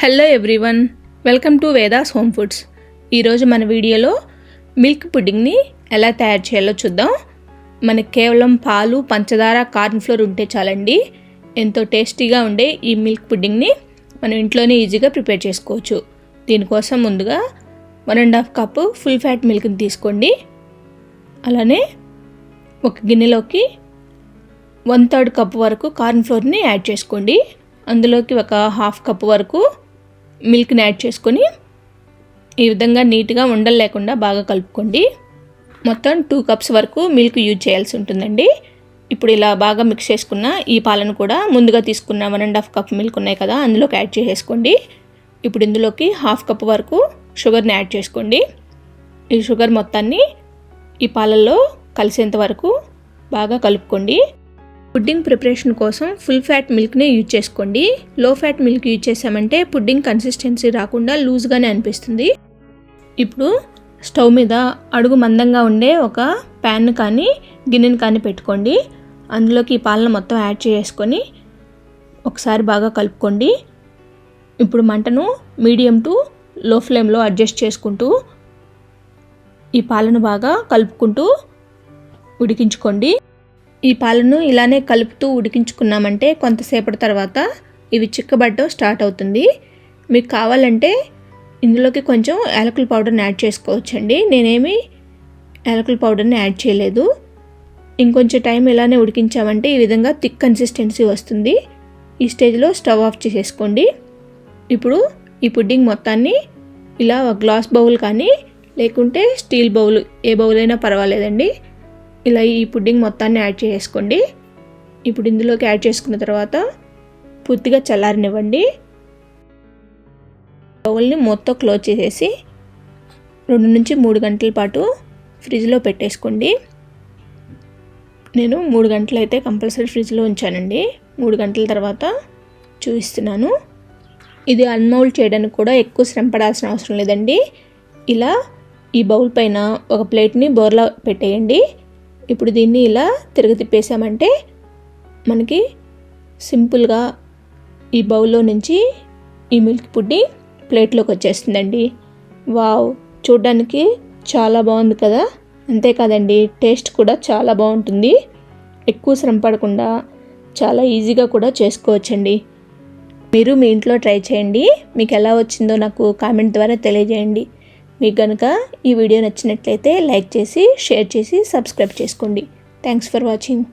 Hello everyone, welcome to Vedas home foods. ఈరోజు మన వీడియోలో మిల్క్ పుడ్డింగ్ని ఎలా తయారు చేయాలో చూద్దాం. మనకి కేవలం పాలు, పంచదార, కార్న్ ఫ్లోర్ ఉంటే చాలండి. ఎంతో టేస్టీగా ఉండే ఈ మిల్క్ పుడ్డింగ్ని మనం ఇంట్లోనే ఈజీగా ప్రిపేర్ చేసుకోవచ్చు. దీనికోసం ముందుగా 1.5 కప్పు ఫుల్ ఫ్యాట్ మిల్క్ని తీసుకోండి. అలానే ఒక గిన్నెలోకి 1/3 కప్పు వరకు కార్న్ ఫ్లోర్ని యాడ్ చేసుకోండి. అందులోకి ఒక 1/2 కప్పు వరకు మిల్క్ని యాడ్ చేసుకొని ఈ విధంగా నీట్గా ఉండలు లేకుండా బాగా కలుపుకోండి. మొత్తం 2 కప్స్ వరకు మిల్క్ యూజ్ చేయాల్సి ఉంటుందండి. ఇప్పుడు ఇలా బాగా మిక్స్ చేసుకున్న ఈ పాలను కూడా ముందుగా తీసుకున్న 1.5 కప్ మిల్క్ ఉన్నాయి కదా, అందులోకి యాడ్ చేసేసుకోండి. ఇప్పుడు ఇందులోకి 1/2 కప్పు వరకు షుగర్ని యాడ్ చేసుకోండి. ఈ షుగర్ మొత్తాన్ని ఈ పాలల్లో కలిసేంత వరకు బాగా కలుపుకోండి. పుడ్డింగ్ ప్రిపరేషన్ కోసం ఫుల్ ఫ్యాట్ మిల్క్ని యూజ్ చేసుకోండి. లో ఫ్యాట్ మిల్క్ యూజ్ చేసామంటే పుడ్డింగ్ కన్సిస్టెన్సీ రాకుండా లూజ్గానే అనిపిస్తుంది. ఇప్పుడు స్టవ్ మీద అడుగు మందంగా ఉండే ఒక ప్యాన్ కానీ గిన్నెని కానీ పెట్టుకోండి. అందులోకి ఈ పాలను మొత్తం యాడ్ చేసుకొని ఒకసారి బాగా కలుపుకోండి. ఇప్పుడు మంటను మీడియం టు లో ఫ్లేమ్లో అడ్జస్ట్ చేసుకుంటూ ఈ పాలను బాగా కలుపుకుంటూ ఉడికించుకోండి. ఈ పాలను ఇలానే కలుపుతూ ఉడికించుకున్నామంటే కొంతసేపటి తర్వాత ఇవి చిక్కబడటం స్టార్ట్ అవుతుంది. మీకు కావాలంటే ఇందులోకి కొంచెం యాలకుల పౌడర్ని యాడ్ చేసుకోవచ్చండి. నేనేమి యాలకుల పౌడర్ని యాడ్ చేయలేదు. ఇంకొంచెం టైం ఇలానే ఉడికించామంటే ఈ విధంగా థిక్ కన్సిస్టెన్సీ వస్తుంది. ఈ స్టేజ్లో స్టవ్ ఆఫ్ చేసేసుకోండి. ఇప్పుడు ఈ పుడ్డింగ్ మొత్తాన్ని ఇలా ఒక గ్లాస్ బౌల్ కానీ లేకుంటే స్టీల్ బౌల్, ఏ బౌల్ అయినా పర్వాలేదండి, ఇలా ఈ పుడ్డింగ్ మొత్తాన్ని యాడ్ చేసుకోండి. ఇప్పుడు ఇందులోకి యాడ్ చేసుకున్న తర్వాత పూర్తిగా చల్లారనివ్వండి. బౌల్ని మొత్తం క్లోజ్ చేసేసి 2 నుంచి 3 గంటల పాటు ఫ్రిడ్జ్లో పెట్టేసుకోండి. నేను 3 గంటలు అయితే కంపల్సరీ ఫ్రిడ్జ్లో ఉంచానండి. 3 గంటల తర్వాత చూపిస్తున్నాను. ఇది అన్మౌల్డ్ చేయడానికి కూడా ఎక్కువ శ్రమ పడాల్సిన అవసరం లేదండి. ఇలా ఈ బౌల్ పైన ఒక ప్లేట్ని బోర్లా పెట్టేయండి. ఇప్పుడు దీన్ని ఇలా తిప్పేసామంటే మనకి సింపుల్గా ఈ బౌల్లో నుంచి ఈ మిల్క్ పుడ్డింగ్ ప్లేట్లోకి వచ్చేస్తుందండి. వావ్, చూడ్డానికి చాలా బాగుంది కదా. అంతేకాదండి, టేస్ట్ కూడా చాలా బాగుంటుంది. ఎక్కువ శ్రమ పడకుండా చాలా ఈజీగా కూడా చేసుకోవచ్చండి. మీరు మీ ఇంట్లో ట్రై చేయండి. మీకు ఎలా వచ్చిందో నాకు కామెంట్ ద్వారా తెలియజేయండి. మీకు కనుక ఈ వీడియో నచ్చినట్లయితే లైక్ చేసి, షేర్ చేసి, సబ్స్క్రైబ్ చేసుకోండి. Thanks for watching.